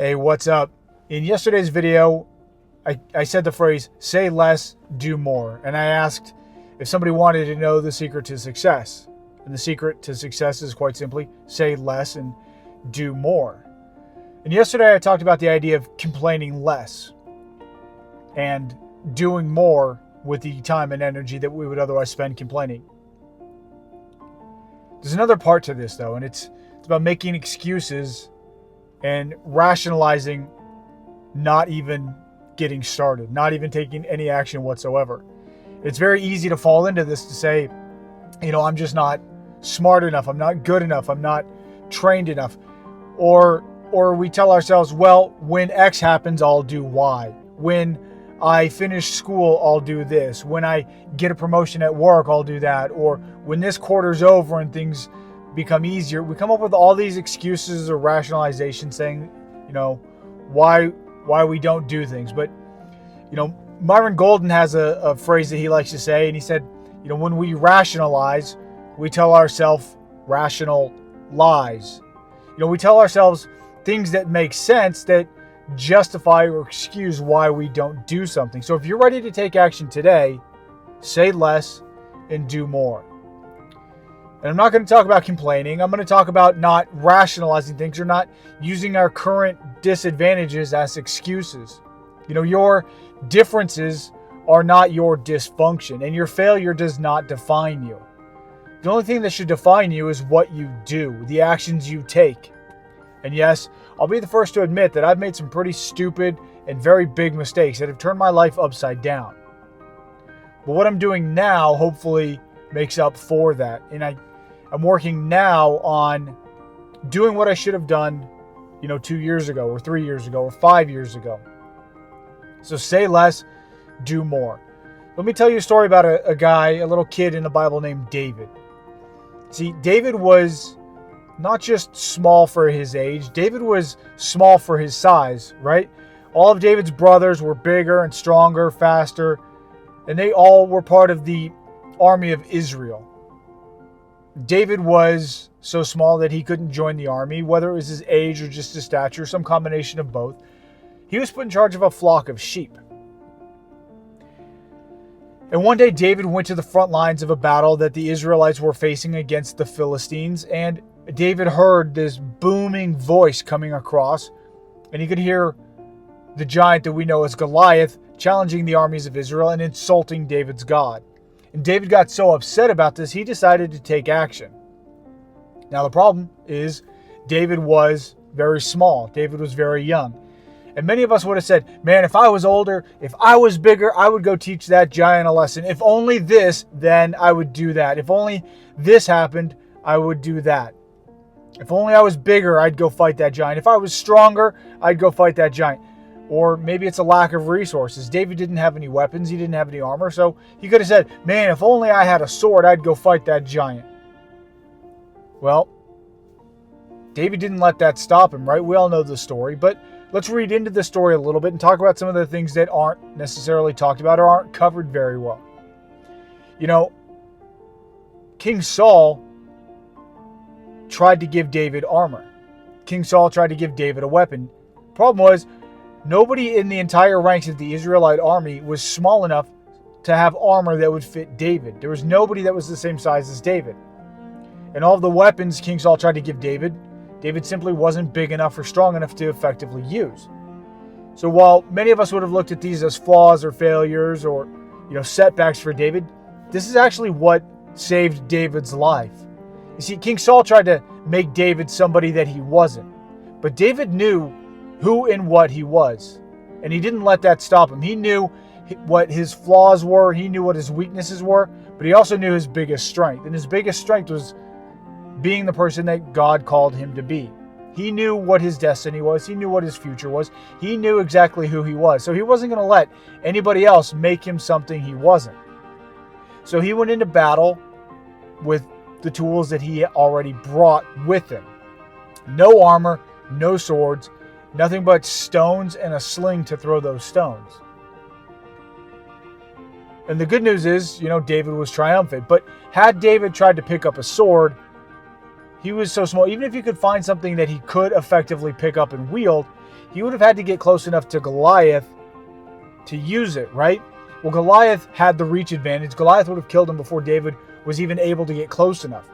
Hey, what's up? In yesterday's video, I said the phrase, say less, do more. And I asked if somebody wanted to know the secret to success. And the secret to success is quite simply, say less and do more. And yesterday I talked about the idea of complaining less and doing more with the time and energy that we would otherwise spend complaining. There's another part to this though, and it's about making excuses and rationalizing not even getting started, not even taking any action whatsoever. It's very easy to fall into this, to say, I'm just not smart enough, I'm not good enough, I'm not trained enough. Or we tell ourselves, well, when X happens, I'll do Y. When I finish school, I'll do this. When I get a promotion at work, I'll do that. Or when this quarter's over and things become easier, we come up with all these excuses or rationalizations saying, why we don't do things. But, Myron Golden has a phrase that he likes to say, and he said, when we rationalize, we tell ourselves rational lies. We tell ourselves things that make sense, that justify or excuse why we don't do something. So if you're ready to take action today, say less and do more. And I'm not going to talk about complaining. I'm going to talk about not rationalizing things or not using our current disadvantages as excuses. Your differences are not your dysfunction, and your failure does not define you. The only thing that should define you is what you do, the actions you take. And yes, I'll be the first to admit that I've made some pretty stupid and very big mistakes that have turned my life upside down. But what I'm doing now hopefully makes up for that. And I'm working now on doing what I should have done, 2 years ago or 3 years ago or 5 years ago. So say less, do more. Let me tell you a story about a guy, a little kid in the Bible named David. See, David was not just small for his age, David was small for his size, right? All of David's brothers were bigger and stronger, faster, and they all were part of the army of Israel. David was so small that he couldn't join the army, whether it was his age or just his stature, some combination of both. He was put in charge of a flock of sheep. And one day David went to the front lines of a battle that the Israelites were facing against the Philistines, and David heard this booming voice coming across, and he could hear the giant that we know as Goliath challenging the armies of Israel and insulting David's God. And David got so upset about this, he decided to take action. Now the problem is, David was very small. David was very young. And many of us would have said, man, if I was older, if I was bigger, I would go teach that giant a lesson. If only this, then I would do that. If only this happened, I would do that. If only I was bigger, I'd go fight that giant. If I was stronger, I'd go fight that giant. Or maybe it's a lack of resources. David didn't have any weapons. He didn't have any armor. So he could have said, man, if only I had a sword, I'd go fight that giant. Well, David didn't let that stop him, right? We all know the story. But let's read into the story a little bit and talk about some of the things that aren't necessarily talked about or aren't covered very well. King Saul tried to give David armor. King Saul tried to give David a weapon. Problem was, nobody in the entire ranks of the Israelite army was small enough to have armor that would fit David. There was nobody that was the same size as David. And all of the weapons King Saul tried to give David simply wasn't big enough or strong enough to effectively use. So while many of us would have looked at these as flaws or failures or, setbacks for David, this is actually what saved David's life. You see, King Saul tried to make David somebody that he wasn't. But David knew who and what he was. And he didn't let that stop him. He knew what his flaws were. He knew what his weaknesses were. But he also knew his biggest strength. And his biggest strength was being the person that God called him to be. He knew what his destiny was. He knew what his future was. He knew exactly who he was. So he wasn't going to let anybody else make him something he wasn't. So he went into battle with the tools that he already brought with him. No armor, no swords, nothing but stones and a sling to throw those stones. And the good news is, David was triumphant. But had David tried to pick up a sword, He was so small. Even if he could find something that he could effectively pick up and wield, he would have had to get close enough to Goliath to use it, right? Well, Goliath had the reach advantage. Goliath would have killed him before David was even able to get close enough.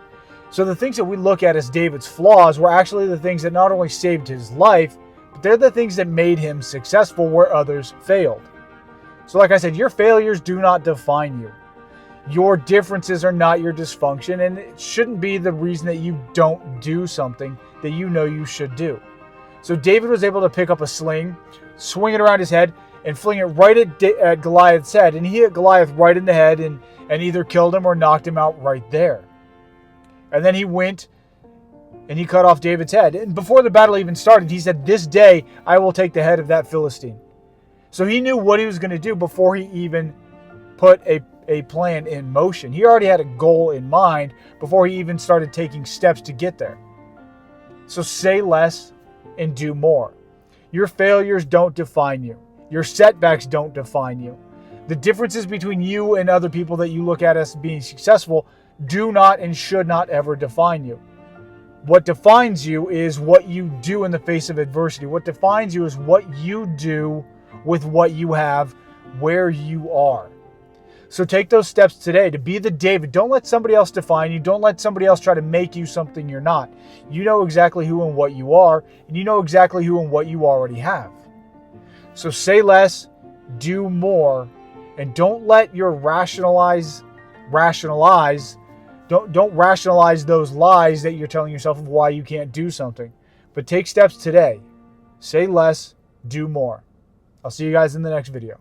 So the things that we look at as David's flaws were actually the things that not only saved his life, but they're the things that made him successful where others failed. So like I said, your failures do not define you. Your differences are not your dysfunction, and it shouldn't be the reason that you don't do something that you know you should do. So David was able to pick up a sling, swing it around his head, and fling it right at Goliath's head. And he hit Goliath right in the head and either killed him or knocked him out right there. And then he went and he cut off David's head. And before the battle even started, he said, "This day I will take the head of that Philistine." So he knew what he was going to do before he even put a plan in motion. He already had a goal in mind before he even started taking steps to get there. So say less and do more. Your failures don't define you. Your setbacks don't define you. The differences between you and other people that you look at as being successful do not and should not ever define you. What defines you is what you do in the face of adversity. What defines you is what you do with what you have, where you are. So take those steps today to be the David. Don't let somebody else define you. Don't let somebody else try to make you something you're not. You know exactly who and what you are, and you know exactly who and what you already have. So say less, do more, and don't let your rationalize. Don't rationalize those lies that you're telling yourself of why you can't do something. But take steps today. Say less, do more. I'll see you guys in the next video.